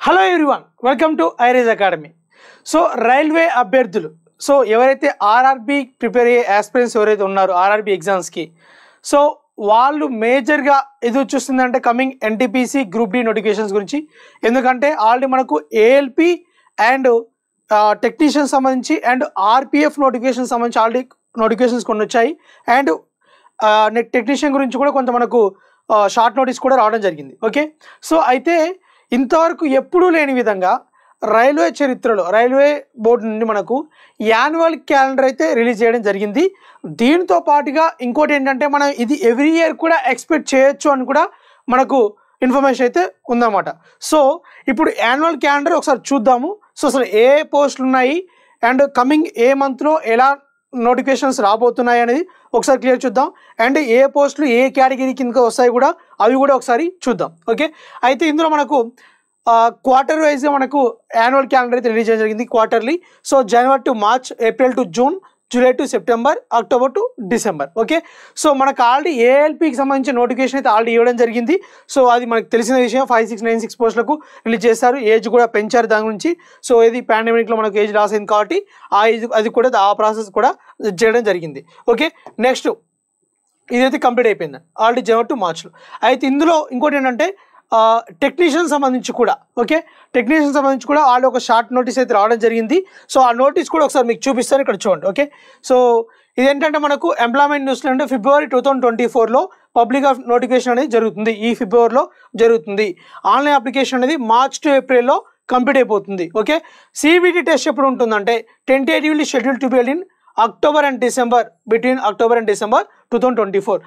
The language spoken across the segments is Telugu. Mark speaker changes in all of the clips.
Speaker 1: హలో ఎవ్రీవన్, వెల్కమ్ టు ఐరేజ్ అకాడమీ. సో రైల్వే అభ్యర్థులు, సో ఎవరైతే ఆర్ఆర్బీ ప్రిపేర్ అయ్యే ఆస్పిరెంట్స్ ఎవరైతే ఉన్నారో ఆర్ఆర్బీ ఎగ్జామ్స్కి, సో వాళ్ళు మేజర్గా ఎదురు చూస్తుందంటే coming NTPC group D notifications గురించి. ఎందుకంటే ఆల్రెడీ మనకు ఏఎల్పి అండ్ టెక్నీషియన్ సంబంధించి అండ్ ఆర్పిఎఫ్ నోటిఫికేషన్ సంబంధించి ఆల్రెడీ నోటిఫికేషన్స్ కొన్ని వచ్చాయి. అండ్ టెక్నీషియన్ గురించి కూడా కొంత మనకు షార్ట్ నోటీస్ కూడా రావడం జరిగింది. ఓకే, సో అయితే ఇంతవరకు ఎప్పుడూ లేని విధంగా రైల్వే చరిత్రలో రైల్వే బోర్డు నుండి మనకు యాన్యువల్ క్యాలెండర్ అయితే రిలీజ్ చేయడం జరిగింది. దీంతో పాటుగా ఇంకోటి ఏంటంటే మనం ఇది ఎవ్రీ ఇయర్ కూడా ఎక్స్పెక్ట్ చేయొచ్చు అని కూడా మనకు ఇన్ఫర్మేషన్ అయితే ఉందన్నమాట. సో ఇప్పుడు యాన్యువల్ క్యాలెండర్ ఒకసారి చూద్దాము. సో అసలు ఏ పోస్టులు ఉన్నాయి అండ్ కమింగ్ ఏ మంత్లో ఎలా నోటిఫికేషన్స్ రాబోతున్నాయి అనేది ఒకసారి క్లియర్ చూద్దాం. అండ్ ఏ పోస్టులు ఏ కేటగిరీ కింద వస్తాయి కూడా అవి కూడా ఒకసారి చూద్దాం. ఓకే, అయితే ఇందులో మనకు క్వార్టర్ వైజ్గా మనకు యాన్యువల్ క్యాలెండర్ అయితే రిలీజ్ చేయడం జరిగింది quarterly. So January to March, April to June, July to September, October to December. Okay, so మనకు ఆల్రెడీ ఏఎల్పికి సంబంధించిన నోటిఫికేషన్ అయితే ఆల్రెడీ ఇవ్వడం జరిగింది. సో అది మనకు తెలిసిన విషయం. 5696 పోస్టులకు రిలీజ్ చేశారు. ఏజ్ కూడా పెంచారు దాని గురించి. సో ఇది పాండమిక్లో మనకు ఏజ్ లాస్ అయింది కాబట్టి ఆ ఏజ్ అది కూడా ఆ ప్రాసెస్ కూడా చేయడం జరిగింది. ఓకే, నెక్స్ట్ ఇదైతే కంప్లీట్ అయిపోయింది ఆల్రెడీ జనవరి టు మార్చ్లో. అయితే ఇందులో ఇంకోటి ఏంటంటే టెక్నీషియన్ సంబంధించి కూడా, ఓకే, టెక్నీషియన్ సంబంధించి కూడా వాళ్ళు ఒక షార్ట్ నోటీస్ అయితే రావడం జరిగింది. సో ఆ నోటీస్ కూడా ఒకసారి మీకు చూపిస్తాను, ఇక్కడ చూడండి. ఓకే, సో ఇదేంటంటే మనకు ఎంప్లాయ్మెంట్ న్యూస్లో అంటే ఫిబ్రవరి 2024లో పబ్లిక్ నోటిఫికేషన్ అనేది జరుగుతుంది. ఈ ఫిబ్రవరిలో జరుగుతుంది. ఆన్లైన్ అప్లికేషన్ అనేది మార్చ్ టు ఏప్రిల్లో కంప్లీట్ అయిపోతుంది. ఓకే, సిబిటి టెస్ట్ ఎప్పుడు ఉంటుందంటే tentatively schedule to be held in October and December, between October and December 2024.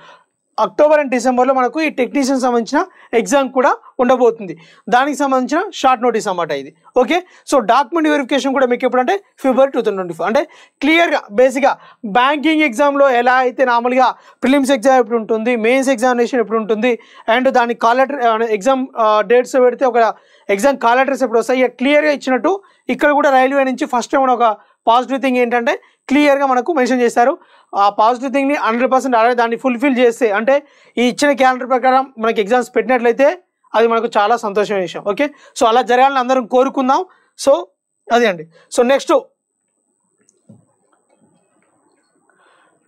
Speaker 1: October and డిసెంబర్లో మనకు ఈ టెక్నీషియన్ సంబంధించిన ఎగ్జామ్ కూడా ఉండబోతుంది. దానికి సంబంధించిన షార్ట్ నోటీస్ అన్నమాట ఇది. ఓకే, సో డాక్యుమెంట్ వెరిఫికేషన్ కూడా మీకు ఎప్పుడంటే ఫిబ్రవరి 2024. అంటే క్లియర్గా బేసిక్గా బ్యాంకింగ్ ఎగ్జామ్లో ఎలా అయితే నార్మల్గా ప్రిలిమ్స్ ఎగ్జామ్ ఎప్పుడు ఉంటుంది, మెయిన్స్ ఎగ్జామినేషన్ ఎప్పుడు ఉంటుంది, అండ్ దాని కాల్ లెటర్ ఎగ్జామ్ డేట్స్ పెడితే ఒక ఎగ్జామ్ కాల్ లెటర్స్ ఎప్పుడు వస్తాయి, క్లియర్గా ఇచ్చినట్టు ఇక్కడ కూడా రైల్వే నుంచి ఫస్ట్ టైం ఒక పాజిటివ్ థింగ్ ఏంటంటే క్లియర్గా మనకు మెన్షన్ చేశారు. ఆ పాజిటివ్ థింగ్ని 100% అలాగే దాన్ని ఫుల్ఫిల్ చేస్తే అంటే ఈ ఇచ్చిన క్యాలెండర్ ప్రకారం మనకి ఎగ్జామ్స్ పెట్టినట్లయితే అది మనకు చాలా సంతోషమైన విషయం. ఓకే, సో అలా జరగాలని అందరం కోరుకుందాం. సో అదే అండి. సో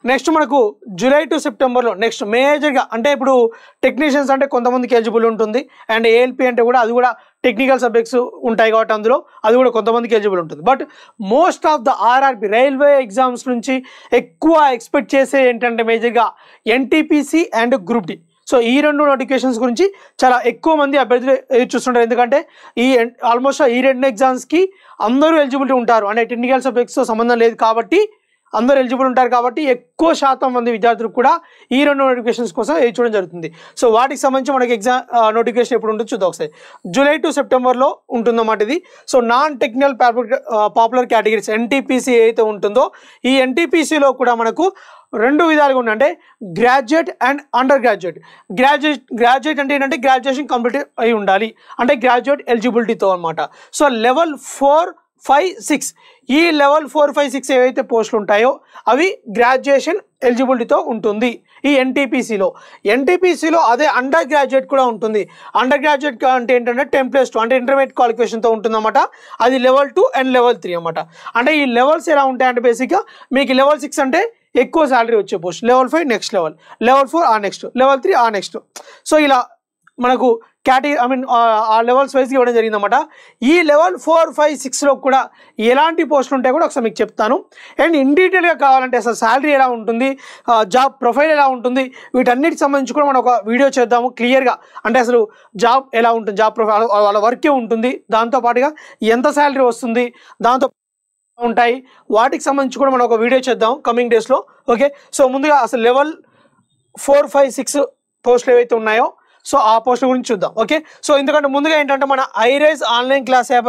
Speaker 1: నెక్స్ట్ మనకు జూలై టు సెప్టెంబర్లో నెక్స్ట్ మేజర్గా అంటే ఇప్పుడు టెక్నీషియన్స్ అంటే కొంతమందికి ఎలిజిబుల్ ఉంటుంది. అండ్ ఏఎల్పి అంటే కూడా అది కూడా టెక్నికల్ సబ్జెక్ట్స్ ఉంటాయి కాబట్టి అందులో అది కూడా కొంతమందికి ఎలిజిబుల్ ఉంటుంది. But most of the RRB railway exams నుంచి ఎక్కువ ఎక్స్పెక్ట్ చేసే ఏంటంటే మేజర్గా NTPC and group D. So ఈ రెండు నోటిఫికేషన్స్ గురించి చాలా ఎక్కువ మంది అభ్యర్థులు ఎదురు చూస్తుంటారు. ఎందుకంటే ఆల్మోస్ట్ ఈ రెండు ఎగ్జామ్స్కి అందరూ ఎలిజిబిలిటీ ఉంటారు. అంటే టెక్నికల్ సబ్జెక్ట్స్తో సంబంధం లేదు కాబట్టి అందరూ ఎలిజిబుల్ ఉంటారు కాబట్టి ఎక్కువ శాతం మంది విద్యార్థులు కూడా ఈ రెండు నోటిఫికేషన్స్ కోసం ఎదురు చూడడం జరుగుతుంది. సో వాటికి సంబంధించి మనకి ఎగ్జామ్ నోటిఫికేషన్ ఎప్పుడు ఉంటుందో చూద్దాం ఒకసారి. జూలై టు సెప్టెంబర్లో ఉంటుందన్నమాట ఇది. So non technical popular categories NTPC ఏదైతే ఉంటుందో ఈ ఎన్టీపీసీలో కూడా మనకు రెండు విధాలుగా ఉన్నాయి. అంటే graduate and under graduate. Graduate అంటే ఏంటంటే గ్రాడ్యుయేషన్ కంప్లీట్ అయి ఉండాలి, అంటే గ్రాడ్యుయేట్ ఎలిజిబిలిటీతో అనమాట. సో లెవెల్ 4, 5, 6 ఈ లెవెల్ 4, 5, 6 ఏవైతే పోస్టులు ఉంటాయో అవి గ్రాడ్యుయేషన్ ఎలిజిబిలిటీతో ఉంటుంది ఈ ఎన్టీపీసీలో. అదే అండర్ గ్రాడ్యుయేట్ కూడా ఉంటుంది. అండర్ గ్రాడ్యుయేట్ అంటే ఏంటంటే 10+2 అంటే ఇంటర్మీడియట్ క్వాలిఫికేషన్తో ఉంటుందన్నమాట. అది లెవెల్ 2 అండ్ లెవెల్ 3 అన్నమాట. అంటే ఈ లెవెల్స్ ఎలా ఉంటాయంటే బేసిక్గా మీకు లెవెల్ 6 అంటే ఎక్కువ శాలరీ వచ్చే post, level 5 next level, level 4 ఆ నెక్స్ట్, లెవెల్ 3 ఆ నెక్స్ట్. సో ఇలా మనకు ఆ లెవెల్స్ వైజ్గా ఇవ్వడం జరిగిందన్నమాట. ఈ లెవెల్ 4, 5, 6లో కూడా ఎలాంటి పోస్టులు ఉంటాయో కూడా ఒకసారి మీకు చెప్తాను. అండ్ ఇన్ డీటెయిల్గా కావాలంటే అసలు శాలరీ ఎలా ఉంటుంది, జాబ్ ప్రొఫైల్ ఎలా ఉంటుంది, వీటన్నిటికి సంబంధించి కూడా మనం ఒక వీడియో చేద్దాము క్లియర్గా. అంటే అసలు జాబ్ ఎలా ఉంటుంది, జాబ్ ప్రొఫైల్ వాళ్ళ వర్కే ఉంటుంది, దాంతోపాటుగా ఎంత శాలరీ వస్తుంది, దాంతో ఉంటాయి, వాటికి సంబంధించి కూడా మనం ఒక వీడియో చేద్దాం కమింగ్ డేస్లో. ఓకే, సో ముందుగా అసలు లెవెల్ 4, 5, 6 పోస్టులు ఏవైతే ఉన్నాయో సో ఆ పోస్టుల గురించి చూద్దాం. ఓకే, సో ఎందుకంటే ముందుగా ఏంటంటే మన ఐరైజ్ ఆన్లైన్ క్లాస్ యాప్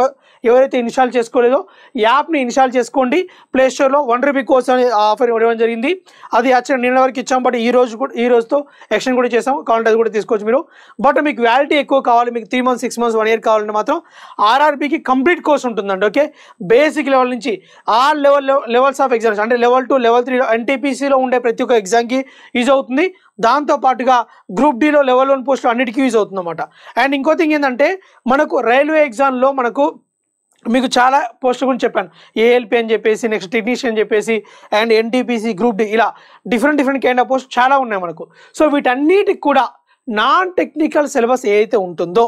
Speaker 1: ఎవరైతే ఇన్స్టాల్ చేసుకోలేదో యాప్ని ఇన్స్టాల్ చేసుకోండి. ప్లేస్టోర్లో 1 రూపీ కోర్స్ అనే ఆఫర్ ఇవ్వడం జరిగింది. అది యాక్చువల్ నిన్న వరకు ఇచ్చాం, బట్ ఈ రోజుతో ఎక్స్టెండ్ కూడా చేసాం. కావాలంటే అది కూడా తీసుకోవచ్చు మీరు. బట్ మీకు వ్యాలిటీ ఎక్కువ కావాలి, మీకు 3 months, 6 months, 1 year కావాలంటే మాత్రం ఆర్ఆర్బీకి కంప్లీట్ కోర్స్ ఉంటుందండి. ఓకే, బేసిక్ లెవెల్ నుంచి ఆల్ లెవెల్స్ ఆఫ్ ఎగ్జామ్స్ అంటే లెవెల్ 2, లెవెల్ 3 ఎన్టీపీసీలో ఉండే ప్రతి ఒక్క ఎగ్జామ్కి యూజ్ అవుతుంది. దాంతోపాటుగా గ్రూప్ డిలో లెవెల్ 1 పోస్టులు అన్నిటికీ యూజ్ అవుతుంది అనమాట. అండ్ ఇంకో థింగ్ ఏంటంటే మనకు రైల్వే ఎగ్జామ్లో మనకు మీకు చాలా పోస్టుల గురించి చెప్పాను. ఏఎల్పి అని చెప్పేసి, నెక్స్ట్ టెక్నీషియన్ అని చెప్పేసి, అండ్ ఎన్టీపీసీ, గ్రూప్ డి, ఇలా డిఫరెంట్ కైండ్ ఆఫ్ పోస్ట్ చాలా ఉన్నాయి మనకు. సో వీటన్నిటికి కూడా నాన్ టెక్నికల్ సిలబస్ ఏదైతే ఉంటుందో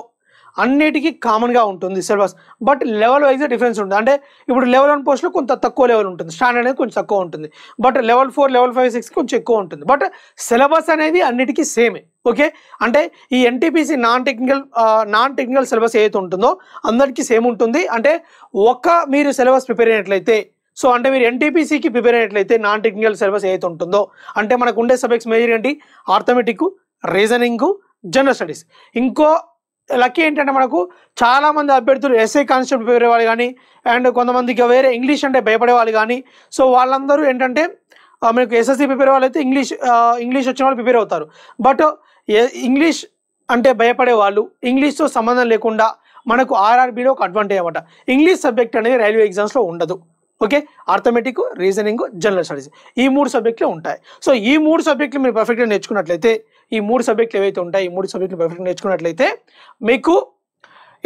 Speaker 1: అన్నిటికీ కామన్గా ఉంటుంది syllabus. But level wise difference ఉంటుంది. అంటే ఇప్పుడు లెవెల్ 1 పోస్ట్లో కొంత తక్కువ లెవెల్ ఉంటుంది, స్టాండర్డ్ అనేది కొంచెం తక్కువ ఉంటుంది. బట్ లెవెల్ 4, లెవెల్ 5, 6 కొంచెం ఎక్కువ ఉంటుంది. బట్ సిలబస్ అనేది అన్నిటికీ సేమే. ఓకే, అంటే ఈ ఎన్టీపీసీ నాన్ టెక్నికల్ సిలబస్ ఏదైతే ఉంటుందో అందరికీ సేమ్ ఉంటుంది. అంటే మీరు సిలబస్ ప్రిపేర్ అయినట్లయితే, సో అంటే మీరు ఎన్టీపీసీకి ప్రిపేర్ అయినట్లయితే నాన్ టెక్నికల్ సిలబస్ ఏదైతే ఉంటుందో, అంటే మనకు ఉండే సబ్జెక్ట్స్ మేజర్ ఏంటి? Arithmetic, reasoning, general studies. ఇంకో లక్కీ ఏంటంటే మనకు చాలామంది అభ్యర్థులు ఎస్ఐ కానిస్టేబుల్ ప్రిపేర్ అయ్యే వాళ్ళు కానీ, అండ్ కొంతమందికి వేరే ఇంగ్లీష్ అంటే భయపడే వాళ్ళు కానీ, సో వాళ్ళందరూ ఏంటంటే మనకు ఎస్ఎస్సి ప్రిపేర్ వాళ్ళు అయితే ఇంగ్లీష్ వచ్చిన వాళ్ళు ప్రిపేర్ అవుతారు. బట్ ఇంగ్లీష్ అంటే భయపడే వాళ్ళు, ఇంగ్లీష్తో సంబంధం లేకుండా మనకు ఆర్ఆర్బీలో ఒక అడ్వాంటేజ్ అనమాట. ఇంగ్లీష్ సబ్జెక్ట్ అనేది రైల్వే ఎగ్జామ్స్లో ఉండదు. Okay, arithmetic, reasoning, general studies ఈ 3 సబ్జెక్టులు ఉంటాయి. సో ఈ 3 సబ్జెక్టులు మీరు పర్ఫెక్ట్గా నేర్చుకున్నట్లయితే, ఈ 3 సబ్జెక్టులు ఏవైతే ఉంటాయి, ఈ 3 సబ్జెక్టులు పర్ఫెక్ట్గా నేర్చుకున్నట్లయితే మీకు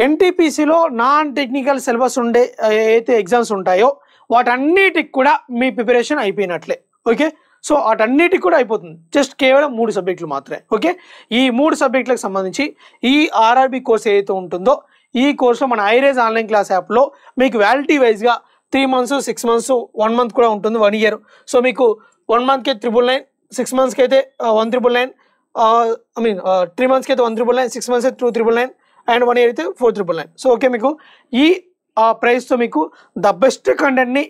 Speaker 1: ఎన్టీపీసీలో నాన్ టెక్నికల్ సిలబస్ ఉండే ఏదైతే ఎగ్జామ్స్ ఉంటాయో వాటన్నిటికి కూడా మీ ప్రిపరేషన్ అయిపోయినట్లే. ఓకే, సో వాటన్నిటికి కూడా అయిపోతుంది. జస్ట్ కేవలం 3 సబ్జెక్టులు మాత్రమే. ఓకే, ఈ 3 సబ్జెక్టులకు సంబంధించి ఈ ఆర్ఆర్బీ కోర్స్ ఏదైతే ఉంటుందో ఈ కోర్సులో మన ఐరేజ్ ఆన్లైన్ క్లాస్ యాప్లో మీకు వ్యాలిటీ వైజ్గా 3 months, 6 months, 1 month కూడా ఉంటుంది, 1 year. సో మీకు 1 monthకి 999, 6 monthsకి అయితే 1999, 3 monthsకి అయితే 1999, 6 months అయితే 2999, అండ్ 1 year అయితే 4999. సో ఓకే, మీకు ఈ ప్రైస్తో మీకు ద బెస్ట్ కంటెంట్ని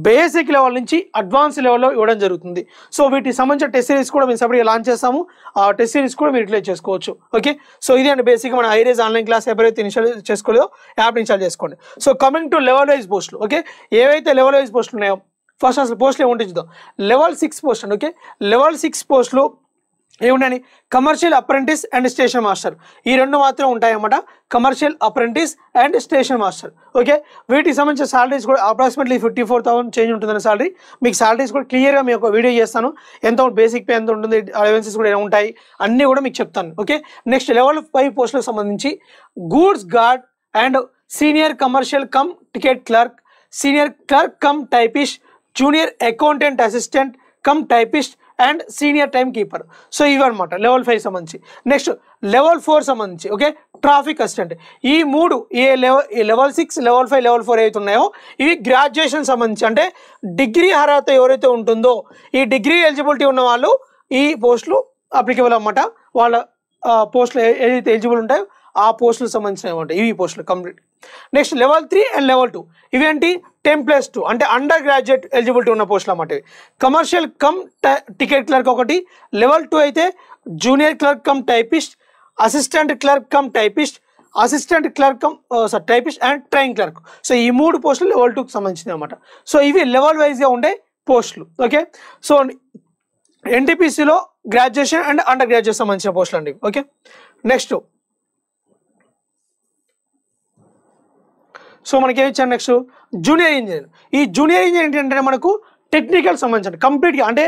Speaker 1: బేసిక్ లెవెల్ నుంచి అడ్వాన్స్ లెవెల్లో ఇవ్వడం జరుగుతుంది. సో వీటికి సంబంధించిన టెస్ట్ సిరీస్ కూడా మేము సపరేట్గా లాంచ్ చేస్తాము. ఆ టెస్ట్ సిరీస్ కూడా మీరు యూటిలైజ్ చేసుకోవచ్చు. ఓకే, సో ఇది అండి బేసిక్గా మన ఐరేజ్ ఆన్లైన్ క్లాస్ ఎవరైతే ఇన్స్టాల్ చేసుకోలేదో యాప్ ఇన్స్టాల్ చేసుకోండి. So coming to level wise పోస్టులు. ఓకే, ఏవైతే లెవెల్ వైజ్ పోస్టులు ఉన్నాయో ఫస్ట్ అసలు పోస్టులు ఏముంటే చూద్దాం. లెవెల్ 6 పోస్ట్ అండి. ఓకే, లెవెల్ 6 పోస్టులు ఏముంటాయని? Commercial apprentice and station master, ఈ 2 మాత్రం ఉంటాయన్నమాట. Commercial apprentice and station master. Okay, వీటికి సంబంధించిన సాలరీస్ కూడా అప్రాక్సిమేట్లీ 54,000 చేంజ్ ఉంటుందని సాలరీ. మీకు సాలరీస్ కూడా క్లియర్గా మీ ఒక వీడియో చేస్తాను. ఎంత బేసిక్ పే ఎంత ఉంటుంది, అలవెన్సెస్ కూడా ఎలా ఉంటాయి అన్నీ కూడా మీకు చెప్తాను. ఓకే, నెక్స్ట్ లెవెల్ 5 పోస్టులకు సంబంధించి goods guard and senior commercial come ticket clerk, senior clerk cum typist, junior accountant assistant cum typist and senior time keeper. So ఇవి అనమాట లెవెల్ 5 సంబంధించి. నెక్స్ట్ లెవెల్ 4 సంబంధించి ఓకే, ట్రాఫిక్ అసిస్టెంట్. ఈ 3 లెవెల్ 6, లెవెల్ 5, లెవెల్ 4 ఏవైతే ఉన్నాయో ఇవి గ్రాడ్యుయేషన్ సంబంధించి, అంటే డిగ్రీ అర్హత ఎవరైతే ఉంటుందో ఈ డిగ్రీ ఎలిజిబిలిటీ ఉన్న వాళ్ళు ఈ పోస్టులు అప్లికేబుల్ అన్నమాట. వాళ్ళ పోస్టులు ఏదైతే ఎలిజిబుల్ ఉంటాయో ఆ పోస్టులకు సంబంధించినవి ఉంటాయి ఇవి పోస్టులు complete. Next level 3 and level 2 ఇవేంటి? 10+2 అంటే అండర్ గ్రాడ్యుయేట్ ఎలిజిబిలిటీ ఉన్న పోస్టులు అన్నమాట. కమర్షియల్ కమ్ టికెట్ క్లర్క్ ఒకటి, లెవెల్ 2 అయితే junior clerk cum typist, assistant clerk cum typist, assistant clerk cum typist and train clerk. So ఈ 3 పోస్టులు లెవెల్ 2కి సంబంధించినవి అనమాట. సో ఇవి లెవెల్ వైజ్గా ఉండే పోస్టులు. ఓకే, సో ఎన్టీపీసీలో గ్రాడ్యుయేషన్ అండ్ అండర్ గ్రాడ్యుయేట్ సంబంధించిన పోస్టులు అండి. ఓకే, నెక్స్ట్ సో మనకి ఏమి ఇచ్చారు? Next junior engineer. ఈ జూనియర్ ఇంజనీర్ ఏంటంటే మనకు టెక్నికల్ సంబంధించిన కంప్లీట్గా, అంటే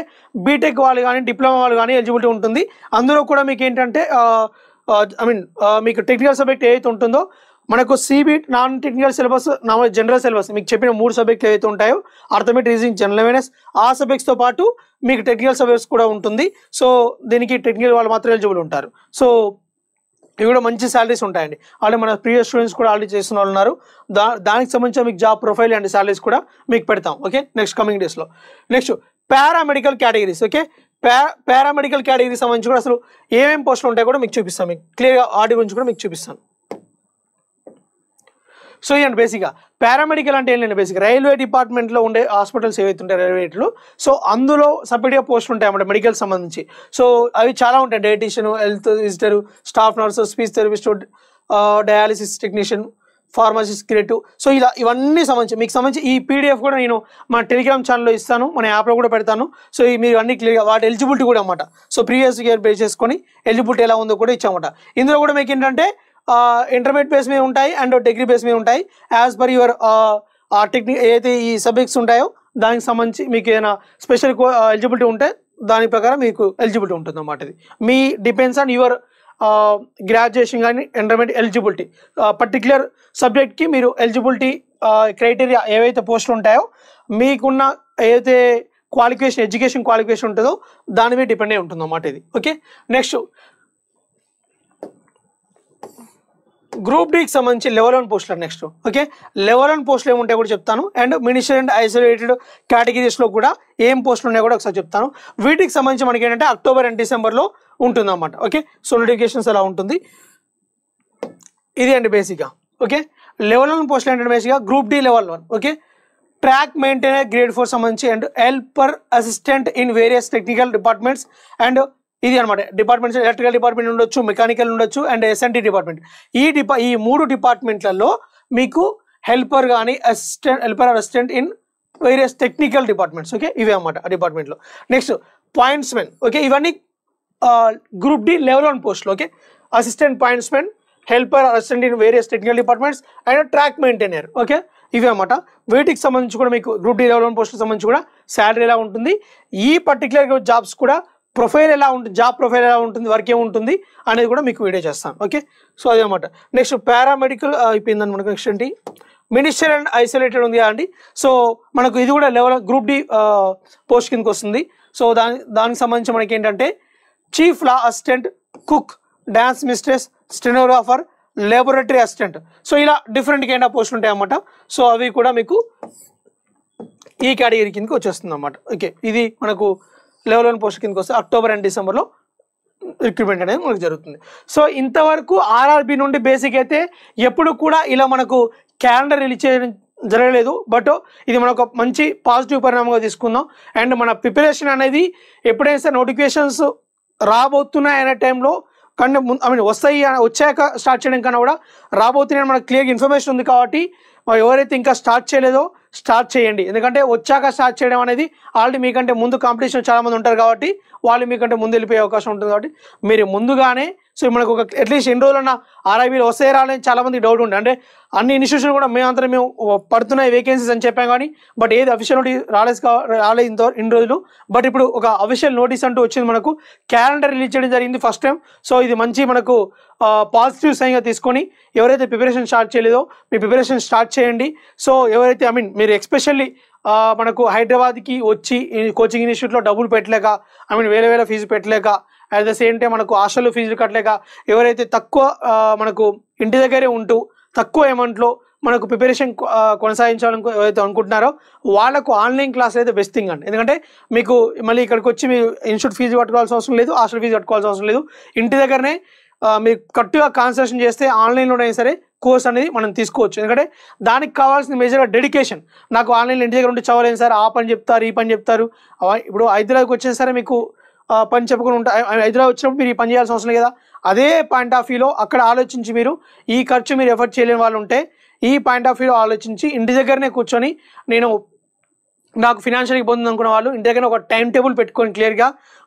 Speaker 1: బీటెక్ వాళ్ళు కానీ డిప్లొమా వాళ్ళు కానీ ఎలిజిబిలిటీ ఉంటుంది. అందులో కూడా మీకు ఏంటంటే మీకు టెక్నికల్ సబ్జెక్ట్ ఏదైతే ఉంటుందో మనకు సిబిట్ non technical syllabus, general syllabus మీకు చెప్పిన 3 సబ్జెక్టులు ఏవైతే ఉంటాయో ఆర్థమెటిక్, రీజనింగ్, జనరల్ అవేర్నెస్, ఆ సబ్జెక్ట్స్తో పాటు మీకు టెక్నికల్ సబ్జెక్ట్స్ కూడా ఉంటుంది. సో దీనికి టెక్నికల్ వాళ్ళు మాత్రం ఎలిజిబుల్ ఉంటారు. సో ఇవి కూడా మంచి సాలరీస్ ఉంటాయండి. ఆల్రెడీ మన ప్రీవియస్ స్టూడెంట్స్ కూడా ఆల్రెడీ చేస్తున్న వాళ్ళు ఉన్నారు. దానికి సంబంధించిన మీకు జాబ్ ప్రొఫైల్ అండ్ సాలరీస్ కూడా మీకు పెడతాం. ఓకే, నెక్స్ట్ కమింగ్ డేస్లో. Next paramedical categories. Okay, paramedical category సంబంధించి కూడా అసలు ఏమేమి పోస్టులు ఉంటాయో కూడా మీకు చూపిస్తాను. మీకు క్లియర్గా వాటి గురించి కూడా మీకు చూపిస్తాను. సో ఇదండి బేసిక్గా పారామెడికల్ అంటే ఏంటంటే బేసిక్ రైల్వే డిపార్ట్మెంట్లో ఉండే హాస్పిటల్స్ ఏవైతే ఉంటాయి రైల్వేలో, సో అందులో సపరేట్గా పోస్టులు ఉంటాయి అన్నమాట మెడికల్ సంబంధించి. సో అవి చాలా ఉంటాయి. Dietitian, health visitor, staff nurse, speech therapist, dialysis technician, pharmacist, creative. So ఇలా ఇవన్నీ సంబంధించి మీకు సంబంధించి ఈ పీడిఎఫ్ కూడా నేను మన టెలిగ్రామ్ ఛానల్లో ఇస్తాను, మన యాప్లో కూడా పెడతాను. సో మీరు అన్ని క్లియర్గా వాటి ఎలిజిబిలిటీ కూడా అన్నమాట. సో ప్రీవియస్ ఇయర్ బేస్ చేసుకొని ఎలిజిబిలిటీ ఎలా ఉందో కూడా ఇచ్చామన్నమాట. ఇందులో కూడా మీకు ఏంటంటే ఇంటర్మీడియట్ బేస్ మీద ఉంటాయి అండ్ డిగ్రీ బేస్ మీద ఉంటాయి. యాజ్ పర్ యువర్ టెక్నిక్ ఏదైతే ఈ సబ్జెక్ట్స్ ఉంటాయో దానికి సంబంధించి మీకు ఏదైనా స్పెషల్ ఎలిజిబిలిటీ ఉంటే దాని ప్రకారం మీకు ఎలిజిబిలిటీ ఉంటుంది అన్నమాట. ఇది మీ డిపెండ్స్ ఆన్ యువర్ గ్రాడ్యుయేషన్ కానీ ఇంటర్మీడియట్ ఎలిజిబిలిటీ పర్టిక్యులర్ సబ్జెక్ట్కి మీరు ఎలిజిబిలిటీ క్రైటీరియా ఏవైతే పోస్టులు ఉంటాయో మీకున్న ఏదైతే క్వాలిఫికేషన్ ఎడ్యుకేషన్ క్వాలిఫికేషన్ ఉంటుందో దాని మీద డిపెండ్ అయి ఉంటుంది అన్నమాట ఇది. ఓకే, నెక్స్ట్ గ్రూప్ డికి సంబంధించి లెవెల్ 1 పోస్టులు నెక్స్ట్. ఓకే, లెవెల్ 1 పోస్టులు ఏముంటాయో కూడా చెప్తాను, అండ్ మినిస్టర్ అండ్ ఐసోలేటెడ్ కేటగిరీస్లో కూడా ఏం పోస్టులు ఉన్నాయో కూడా ఒకసారి చెప్తాను. వీటికి సంబంధించి మనకి ఏంటంటే అక్టోబర్ అండ్ డిసెంబర్లో ఉంటుంది అన్నమాట. ఓకే, సో నోటిఫికేషన్స్ ఎలా ఉంటుంది ఇది అండి బేసిక్గా. ఓకే, లెవెల్ 1 పోస్టులు ఏంటంటే బేసిక్గా group D level 1. Okay, track maintainer grade 4 సంబంధించి and helper assistant in various technical departments and ఇది అనమాట. డిపార్ట్మెంట్స్ ఎలక్ట్రికల్ డిపార్ట్మెంట్ ఉండొచ్చు, మెకానికల్ ఉండొచ్చు, అండ్ ఎస్ఎన్టీ డిపార్ట్మెంట్. ఈ 3 డిపార్ట్మెంట్లలో మీకు హెల్పర్ కానీ helper assistant in various technical departments. Okay, ఇవే అన్నమాట ఆ డిపార్ట్మెంట్లో. Next pointsmen. ఓకే, ఇవన్నీ గ్రూప్ డి లెవెల్ 1 పోస్టులు. Okay, assistant pointsmen, helper assistant in various technical departments and track maintainer. Okay, ఇవే అన్నమాట. వీటికి సంబంధించి కూడా మీకు గ్రూప్ డి లెవెల్ 1 పోస్టులకు సంబంధించి కూడా శాలరీ ఎలా ఉంటుంది, ఈ పర్టికులర్ జాబ్స్ కూడా ప్రొఫైల్ ఎలా ఉంటుంది, జాబ్ ప్రొఫైల్ ఎలా ఉంటుంది, వర్క్ ఏముంటుంది అనేది కూడా మీకు వీడియో చేస్తాను. ఓకే, సో అదేమాట. నెక్స్ట్ పారామెడికల్ అయిపోయిందని మనకు. నెక్స్ట్ ఏంటి మినిస్టర్ అండ్ ఐసోలేటెడ్ ఉంది అండి. సో మనకు ఇది కూడా లెవెల్ గ్రూప్ డి పోస్ట్ కిందకి వస్తుంది. సో దానికి సంబంధించి మనకి ఏంటంటే చీఫ్ లా assistant, cook, dance mistress, stenographer, laboratory assistant. So ఇలా డిఫరెంట్ కైండ్ ఆఫ్ పోస్టులు ఉంటాయి అన్నమాట. సో అవి కూడా మీకు ఈ కేటగిరీ కిందకి వచ్చేస్తుంది అన్నమాట. ఓకే, ఇది మనకు లెవెల్ 1 పోస్ట్ కిందకి వస్తే అక్టోబర్ అండ్ డిసెంబర్లో రిక్రూట్మెంట్ అనేది మనకు జరుగుతుంది. సో ఇంతవరకు ఆర్ఆర్బి నుండి బేసిక్ అయితే ఎప్పుడు కూడా ఇలా మనకు క్యాలెండర్ రిలీజ్ చేయడం జరగలేదు. బట్ ఇది మనకు మంచి పాజిటివ్ పరిణామంగా తీసుకుందాం. అండ్ మన ప్రిపరేషన్ అనేది ఎప్పుడైనా సరే నోటిఫికేషన్స్ రాబోతున్నాయి అనే టైంలో కానీ వచ్చాక స్టార్ట్ చేయడం కన్నా కూడా రాబోతున్నాయని మనకు క్లియర్గా ఇన్ఫర్మేషన్ ఉంది. కాబట్టి ఎవరైతే ఇంకా స్టార్ట్ చేయలేదో స్టార్ట్ చేయండి. ఎందుకంటే వచ్చాక స్టార్ట్ చేయడం అనేది ఆల్రెడీ మీకంటే ముందు కాంపిటీషన్ చాలామంది ఉంటారు కాబట్టి వాళ్ళు మీకంటే ముందు వెళ్ళిపోయే అవకాశం ఉంటుంది. కాబట్టి మీరు ముందుగానే సో మనకు ఒక అట్లీస్ట్ ఎన్ని రోజులన్నా ఆర్ఐబీలో వస్తే రాలని చాలామంది డౌట్ ఉంది. అంటే అన్ని ఇన్స్టిట్యూషన్ కూడా మేము పడుతున్నాయి వేకెన్సీస్ అని చెప్పాం కానీ బట్ ఏది అఫీషియల్ నోటీస్ రాలేదు ఇన్ని రోజులు. బట్ ఇప్పుడు ఒక అఫీషియల్ నోటీస్ అంటూ వచ్చింది, మనకు క్యాలెండర్ రిలీజ్ చేయడం జరిగింది ఫస్ట్ టైం. సో ఇది మంచి మనకు పాజిటివ్ సైన్గా తీసుకొని ఎవరైతే ప్రిపరేషన్ స్టార్ట్ చేయలేదో మీ ప్రిపరేషన్ స్టార్ట్ చేయండి. సో ఎవరైతే మీరు ఎస్పెషల్లీ మనకు హైదరాబాద్కి వచ్చి కోచింగ్ ఇన్స్టిట్యూట్లో డబ్బులు పెట్టలేక వేల ఫీజు పెట్టలేక అట్ ద సేమ్ టైం మనకు హాస్టల్లో ఫీజులు కట్టలేక ఎవరైతే తక్కువ మనకు ఇంటి దగ్గరే ఉంటూ తక్కువ అమౌంట్లో మనకు ప్రిపరేషన్ కొనసాగించాలని ఎవరైతే అనుకుంటున్నారో వాళ్ళకు ఆన్లైన్ క్లాస్ అయితే బెస్ట్ థింగ్ అండి. ఎందుకంటే మీకు మళ్ళీ ఇక్కడికి వచ్చి మీరు ఇన్స్టిట్యూట్ ఫీజు కట్టుకోవాల్సిన అవసరం లేదు, హాస్టల్ ఫీజు కట్టుకోవాల్సిన అవసరం లేదు. ఇంటి దగ్గరనే మీరు కరెక్ట్గా కాన్సన్ట్రేషన్ చేస్తే ఆన్లైన్లోనైనా సరే కోర్స్ అనేది మనం తీసుకోవచ్చు. ఎందుకంటే దానికి కావాల్సిన మేజర్గా డెడికేషన్. నాకు ఆన్లైన్లో ఇంటి దగ్గర ఉండి చదవలేను సార్, ఆ పని చెప్తారు ఈ పని చెప్తారు. ఇప్పుడు హైదరాబాద్కి వచ్చినా సరే మీకు పని చెప్పుకుని ఉంటాయి. హైదరాబాద్ వచ్చినప్పుడు మీరు ఈ పని చేయాల్సిన అవసరం లేదు కదా. అదే పాయింట్ ఆఫ్ వ్యూలో అక్కడ ఆలోచించి మీరు ఈ ఖర్చు మీరు ఎఫర్ట్ చేయలేని వాళ్ళు ఉంటే ఈ పాయింట్ ఆఫ్ వ్యూలో ఆలోచించి ఇంటి దగ్గరనే కూర్చొని నాకు ఫినాన్షియల్ ఇబ్బంది అనుకున్న వాళ్ళు ఇంటి దగ్గర ఒక టైం టేబుల్ పెట్టుకొని క్లియర్గా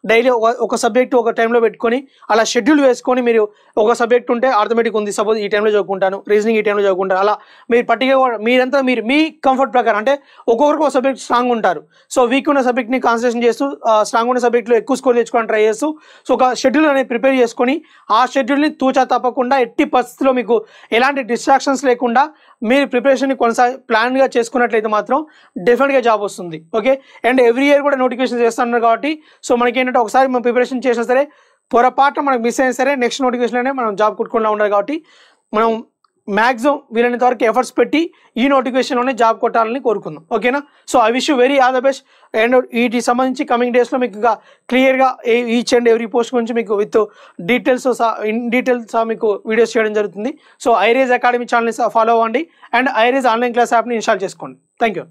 Speaker 1: డైలీ ఒక సబ్జెక్ట్ ఒక టైంలో పెట్టుకొని అలా షెడ్యూల్ వేసుకొని మీరు ఒక సబ్జెక్ట్ ఉంటే ఆర్థమెటిక్ ఉంది సపోజ్ ఈ టైంలో చదువుకుంటాను, రీజనింగ్ ఈ టైంలో చదువుకుంటాను, అలా మీరు పర్టికులర్ మీరంతా మీరు మీ కంఫర్ట్ ప్రకారం అంటే ఒక్కొక్కరికి ఒక సబ్జెక్ట్ స్ట్రాంగ్ ఉంటారు. సో వీక్ ఉన్న సబ్జెక్ట్ని కాన్సన్ట్రేషన్ చేస్తూ స్ట్రాంగ్ ఉన్న సబ్జెక్ట్లో ఎక్కువ స్కోర్ తెచ్చుకోవడానికి ట్రై చేస్తూ సో ఒక షెడ్యూల్ అనేది ప్రిపేర్ చేసుకొని ఆ షెడ్యూల్ని తూచా తప్పకుండా ఎట్టి పరిస్థితుల్లో మీకు ఎలాంటి డిస్ట్రాక్షన్స్ లేకుండా మీరు ప్రిపరేషన్ని ప్లాన్గా చేసుకున్నట్లయితే మాత్రం డెఫినెట్గా జాబ్ వస్తుంది. ఓకే, అండ్ ఎవ్రీ ఇయర్ కూడా నోటిఫికేషన్ చేస్తున్నారు కాబట్టి సో మనకి ఏంటంటే ఒకసారి మనం ప్రిపరేషన్ చేసినా సరే పొరపాటున మనకు మిస్ అయినా సరే నెక్స్ట్ నోటిఫికేషన్లోనే మనం జాబ్ కొట్టుకుండా ఉండాలి. కాబట్టి మనం మ్యాక్సిమం వీలైనంత వరకు ఎఫర్ట్స్ పెట్టి ఈ నోటిఫికేషన్లోనే జాబ్ కొట్టాలని కోరుకుందాం. ఓకేనా, so I wish you very all the best. And వీటికి సంబంధించి కమింగ్ డేస్లో మీకు ఇంకా క్లియర్గా ఈచ్ అండ్ ఎవ్రీ పోస్ట్ గురించి మీకు విత్ డీటెయిల్స్ మీకు వీడియోస్ చేయడం జరుగుతుంది. సో ఐరేజ్ అకాడమీ ఛానల్ని ఫాలో అవ్వండి అండ్ ఐరేజ్ ఆన్లైన్ క్లాస్ యాప్ని ఇన్స్టాల్ చేసుకోండి. Thank you.